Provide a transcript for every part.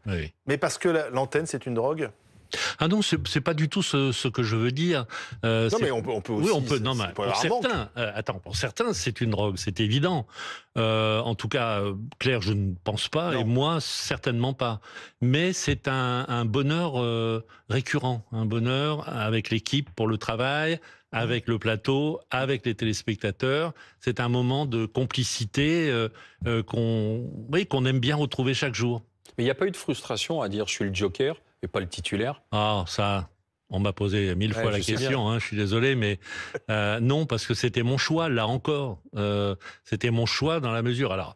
Oui. Mais parce que l'antenne, c'est une drogue? Ah non, c'est pas du tout ce que je veux dire. Non, C'est- mais on peut aussi. Oui, on peut. Non, mais Pour pour avoir un manque. certains, attends, pour certains, c'est une drogue, c'est évident. En tout cas, Claire, je ne pense pas, Non. et moi, certainement pas. Mais c'est un bonheur récurrent, un bonheur avec l'équipe pour le travail, avec le plateau, avec les téléspectateurs. C'est un moment de complicité qu'on aime bien retrouver chaque jour. Mais il n'y a pas eu de frustration à dire je suis le joker et pas le titulaire? Ah, ça, on m'a posé 1000 fois Ouais, la je sais question, hein, je suis désolé, mais non, parce que c'était mon choix, là encore. C'était mon choix dans la mesure. Alors,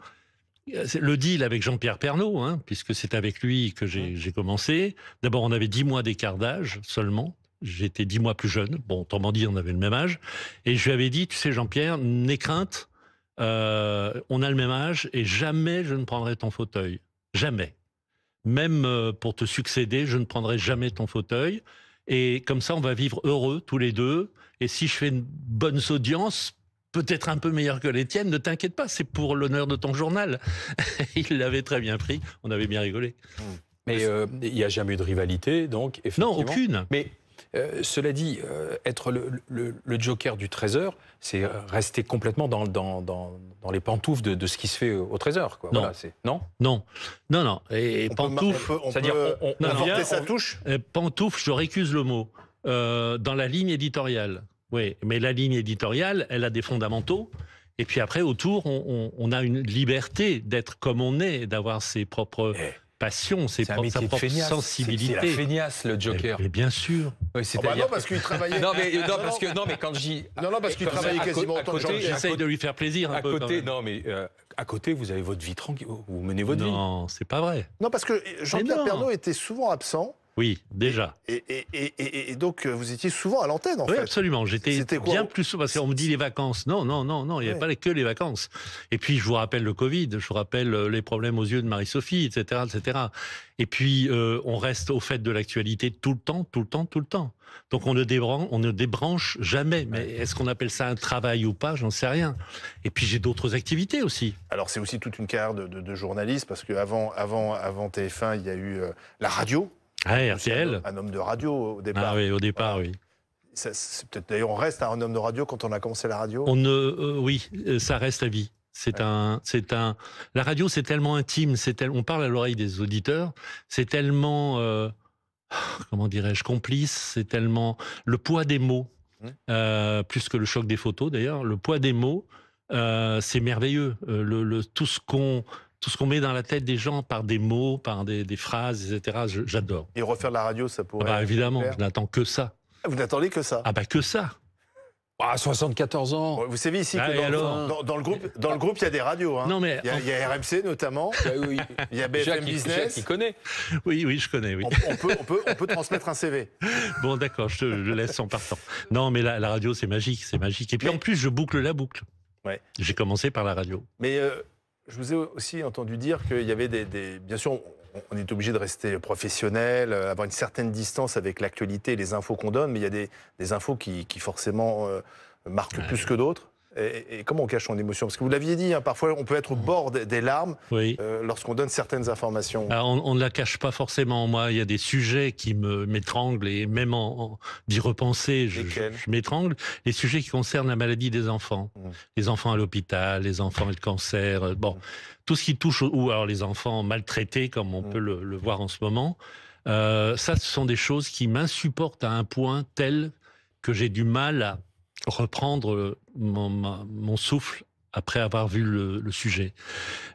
c'est le deal avec Jean-Pierre Pernaut, hein, puisque c'est avec lui que j'ai commencé. D'abord, on avait 10 mois d'écart d'âge seulement. J'étais 10 mois plus jeune. Bon, autrement dit, on avait le même âge. Et je lui avais dit, tu sais, Jean-Pierre, n'aie crainte, on a le même âge et jamais je ne prendrai ton fauteuil. Jamais. Même pour te succéder, je ne prendrai jamais ton fauteuil. Et comme ça, on va vivre heureux tous les deux. Et si je fais une bonne audience, peut-être un peu meilleure que les tiennes, ne t'inquiète pas, c'est pour l'honneur de ton journal. Il l'avait très bien pris, on avait bien rigolé. Mais il n'y a jamais eu de rivalité, donc, effectivement. Non, aucune. Mais cela dit, être le joker du Trésor, c'est rester complètement dans les pantoufles de ce qui se fait au Trésor, quoi. Non. Voilà, non. Non. Et pantoufle, C'est-à-dire, on Non, vient, apporter sa touche. pantoufle, je récuse le mot. Dans la ligne éditoriale. Oui, mais la ligne éditoriale, elle a des fondamentaux. Et puis après, autour, on a une liberté d'être comme on est, d'avoir ses propres passions, c'est un sa métier de propre feignasse. sensibilité. C'est la feignasse, le joker. Mais bien sûr. Oui, Oh bah non, parce qu'il travaillait. non, mais quand je dis... Non, parce qu'il travaillait quasiment autant que Jean-Pierre. J'essaye de lui faire plaisir un À peu. quand côté, même. non, mais à côté, vous avez votre vie tranquille, vous menez votre vie. Non, c'est pas vrai. Non, parce que Jean-Pierre non. Pernaut était souvent absent. Oui, déjà. Et donc, vous étiez souvent à l'antenne, en Oui, fait. absolument. J'étais C'était quoi bien plus souvent, parce qu'on me dit les vacances. Non, il n'y avait pas que les vacances. Et puis, je vous rappelle le Covid, je vous rappelle les problèmes aux yeux de Marie-Sophie, etc., etc. Et puis, on reste au fait de l'actualité tout le temps. Donc, on ne débranche jamais. Mais est-ce qu'on appelle ça un travail ou pas? J'en sais rien. Et puis, j'ai d'autres activités aussi. Alors, c'est aussi toute une carrière de journaliste, parce qu'avant TF1, il y a eu la radio. Ah, Aussi RTL. un homme de radio, au départ. Ah oui, au départ, oui. C'est peut-être, d'ailleurs, on reste un homme de radio quand on a commencé la radio. Oui, ça reste à vie. La radio, c'est tellement intime, on parle à l'oreille des auditeurs, c'est tellement, comment dirais-je, complice, c'est tellement le poids des mots, plus que le choc des photos d'ailleurs, le poids des mots, c'est merveilleux. Tout ce qu'on met dans la tête des gens par des mots, par des phrases, etc. J'adore. Et refaire de la radio, ça pourrait. Évidemment, plaire. je n'attends que ça. Vous n'attendez que ça. Ah bah que ça. Ah, 74 ans. Vous savez ici Ah, et que alors dans le groupe, il y a des radios. Hein. Non, mais il y a RMC notamment. Oui. Il y a BFM Jacques, Business. il connaît. oui, je connais. Oui. On peut transmettre un CV. Bon, d'accord, je te le laisse en partant. Non, mais la radio, c'est magique, c'est magique. Et puis en plus, je boucle la boucle. Ouais. J'ai commencé par la radio. Mais je vous ai aussi entendu dire qu'il y avait bien sûr, on est obligé de rester professionnel, avoir une certaine distance avec l'actualité et les infos qu'on donne, mais il y a des infos qui forcément marquent plus que d'autres. Et comment on cache son émotion? Parce que vous l'aviez dit, hein, parfois on peut être au bord des larmes Oui. lorsqu'on donne certaines informations. Alors, on ne la cache pas forcément. Moi, il y a des sujets qui m'étranglent et même d'y repenser, je m'étrangle. Les sujets qui concernent la maladie des enfants. Les enfants à l'hôpital, les enfants avec le cancer. Tout ce qui touche, ou alors les enfants maltraités, comme on peut le voir en ce moment. Ça, ce sont des choses qui m'insupportent à un point tel que j'ai du mal à reprendre mon souffle après avoir vu le sujet.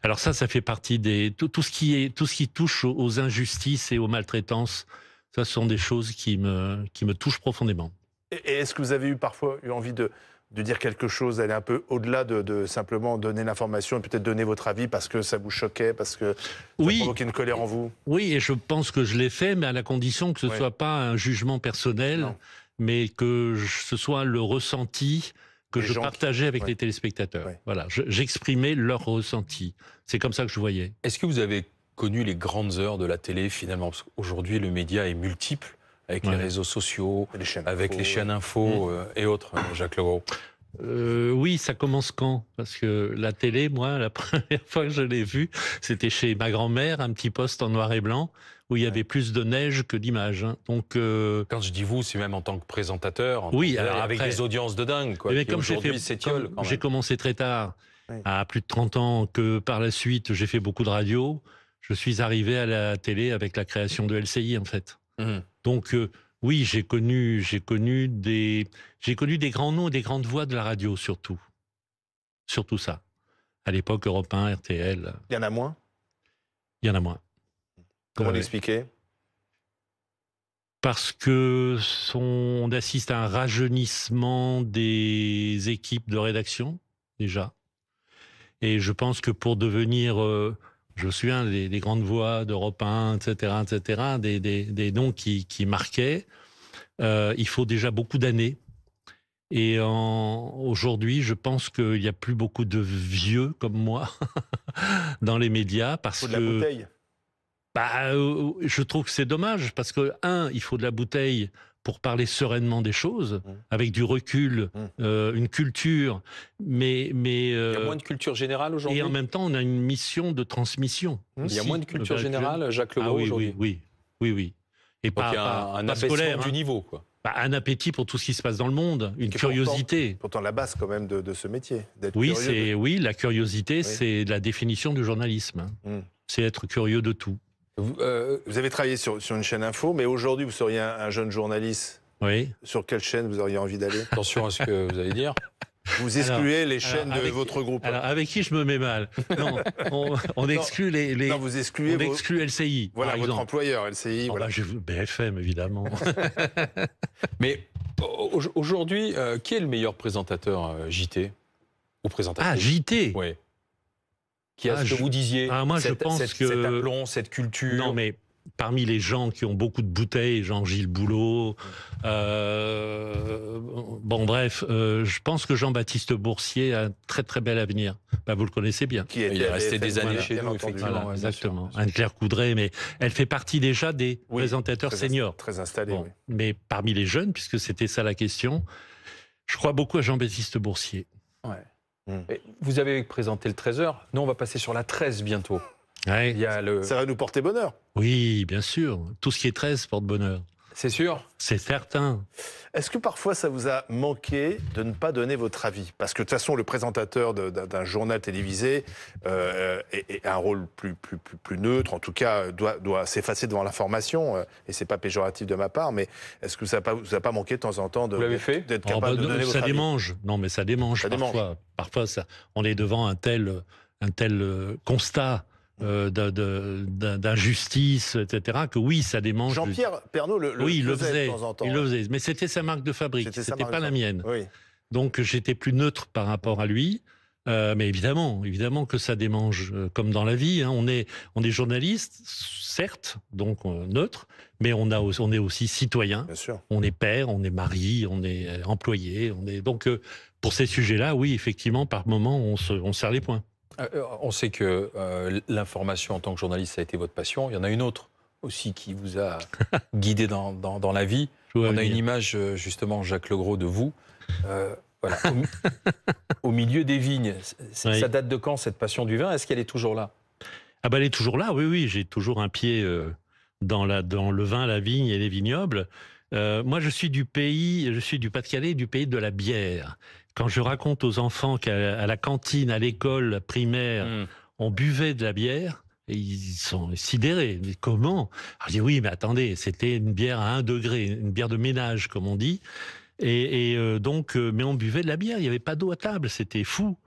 Alors ça fait partie tout ce qui touche aux injustices et aux maltraitances. Ça, ce sont des choses qui me touchent profondément. Et est-ce que vous avez parfois eu envie de dire quelque chose, d'aller un peu au-delà de simplement donner l'information et peut-être donner votre avis parce que ça vous choquait, parce que ça provoquait une colère en vous? Oui, et je pense que je l'ai fait, mais à la condition que ce ne soit pas un jugement personnel, mais que ce soit le ressenti que je partageais avec les téléspectateurs. Voilà, j'exprimais leur ressenti. C'est comme ça que je voyais. Est-ce que vous avez connu les grandes heures de la télé, finalement? Parce qu'aujourd'hui, le média est multiple, avec les réseaux sociaux, avec les chaînes info et autres, Jacques Leroux. Oui, ça commence quand? Parce que la télé, moi, la première fois que je l'ai vue, c'était chez ma grand-mère, un petit poste en noir et blanc, où il y avait plus de neige que d'images, hein. Donc, Quand je dis vous, c'est même en tant que présentateur, oui, avec après, des audiences de dingue, quoi. mais Qui comme aujourd'hui s'étiolent quand j'ai même. commencé très tard, Oui. à plus de 30 ans, que par la suite, j'ai fait beaucoup de radio, je suis arrivé à la télé avec la création de LCI, en fait. Mhm. Donc, oui, j'ai connu des grands noms et des grandes voix de la radio, surtout. Surtout ça. À l'époque, Europe 1, RTL, Il y en a moins. il y en a moins. Comment Ouais. l'expliquer? Parce que on assiste à un rajeunissement des équipes de rédaction, déjà. Et je pense que pour devenir, je me souviens des grandes voix d'Europe 1, etc., des noms qui marquaient, il faut déjà beaucoup d'années. Et aujourd'hui, je pense qu'il n'y a plus beaucoup de vieux comme moi dans les médias Il parce faut de la que bouteille. je trouve que c'est dommage parce que il faut de la bouteille pour parler sereinement des choses, avec du recul, une culture, mais Il y a moins de culture générale aujourd'hui. et en même temps, on a une mission de transmission. Il y a aussi, moins de culture générale, Jacques Ah Legros, oui, aujourd'hui. oui. Et Donc il y a un pas abaissement scolaire, du hein. niveau, quoi. Un appétit pour tout ce qui se passe dans le monde, une Qui est curiosité. Pourtant, la base quand même de ce métier, d'être Oui, curieux. la curiosité, c'est la définition du journalisme, hein. C'est être curieux de tout. Vous avez travaillé sur une chaîne info, mais aujourd'hui, vous seriez un jeune journaliste. Oui. Sur quelle chaîne vous auriez envie d'aller? Attention à ce que vous allez dire. Vous excluez les chaînes de avec- votre groupe. Alors, avec qui je me mets mal? Non, on exclut Non, vous excluez on exclut LCI, voilà, par votre exemple. employeur, LCI. Oh, Voilà. bah, BFM, évidemment. Mais aujourd'hui, qui est le meilleur présentateur JT ou présentateur? Ah, JT. Ouais. Qui a Ah, ce que je- vous disiez, moi, je pense cet que- aplomb, cette culture. Non, mais parmi les gens qui ont beaucoup de bouteilles, Jean-Gilles Boulot, bon, bref, je pense que Jean-Baptiste Boursier a un très très bel avenir. Bah, vous le connaissez bien. Qui Il était est à resté BFM, des années voilà, chez bien nous, entendu. effectivement. Voilà, ouais, bien exactement. sûr. Anne-Claire Coudray, mais elle fait partie déjà des Oui, présentateurs très seniors. Très installé, Bon, oui. mais parmi les jeunes, puisque c'était ça la question, je crois beaucoup à Jean-Baptiste Boursier. Ouais. Et vous avez présenté le 13h. Nous, on va passer sur la 13 bientôt. Ouais. Il y a le... Ça va nous porter bonheur. Oui, bien sûr. Tout ce qui est 13 porte bonheur. C'est sûr. C'est certain. Est-ce que parfois ça vous a manqué de ne pas donner votre avis? Parce que de toute façon, le présentateur d'un journal télévisé a un rôle plus neutre, en tout cas doit s'effacer devant l'information, et c'est pas péjoratif de ma part, mais est-ce que ça vous a pas manqué de temps en temps Vous l'avez fait d'être Oh, capable bah, de donner votre ça avis? démange. Non, mais ça démange Ça parfois. démange. Parfois, on est devant un tel constat d'injustice, etc., que oui, ça démange. Jean-Pierre Pernaut le Oui, il le faisait faisait. de temps en temps. Il le faisait. Mais c'était sa marque de fabrique. C'était sa C'était marque pas de la fabrique. mienne. Oui. Donc j'étais plus neutre par rapport à lui. Mais évidemment que ça démange, comme dans la vie, hein. On est journaliste, certes, donc neutre, mais on est aussi citoyen. Bien sûr. On est père, on est mari, on est employé. Donc pour ces sujets-là, oui, effectivement, par moment, on serre les poings. On sait que l'information en tant que journaliste, ça a été votre passion. Il y en a une autre aussi qui vous a guidé dans la vie. On a une image, justement, Jacques Legros, de vous. Voilà, au milieu des vignes. Oui. Ça date de quand, cette passion du vin? Est-ce qu'elle est toujours là? Ah bah elle est toujours là, oui, j'ai toujours un pied dans le vin, la vigne et les vignobles. Moi, je suis du Pas-de-Calais, du pays de la bière. Quand je raconte aux enfants qu'à la cantine, à l'école primaire, on buvait de la bière, et ils sont sidérés. Mais comment? Alors, je dis oui, mais attendez, c'était une bière à 1 degré, une bière de ménage, comme on dit. Donc, mais on buvait de la bière, il n'y avait pas d'eau à table, c'était fou.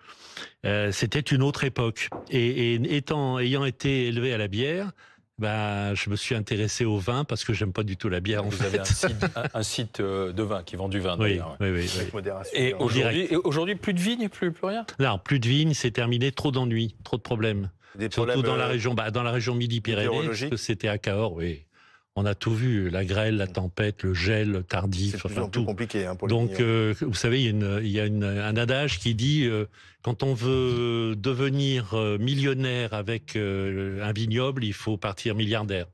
C'était une autre époque. Et ayant été élevé à la bière, je me suis intéressé au vin parce que j'aime pas du tout la bière. Vous avez un site de vin qui vend du vin. Oui, d'ailleurs, ouais. oui. Avec modération. Et aujourd'hui, plus de vignes, plus rien? Non, plus de vignes, c'est terminé, trop d'ennuis, trop de problèmes. Des Surtout problèmes, dans la région Midi-Pyrénées, parce météorologiques. que c'était à Cahors, oui. On a tout vu, la grêle, la tempête, le gel tardif, c'est de plus enfin en plus tout. compliqué hein, pour les Donc, vignerons. vous savez, il y a un adage qui dit quand on veut devenir millionnaire avec un vignoble, il faut partir milliardaire.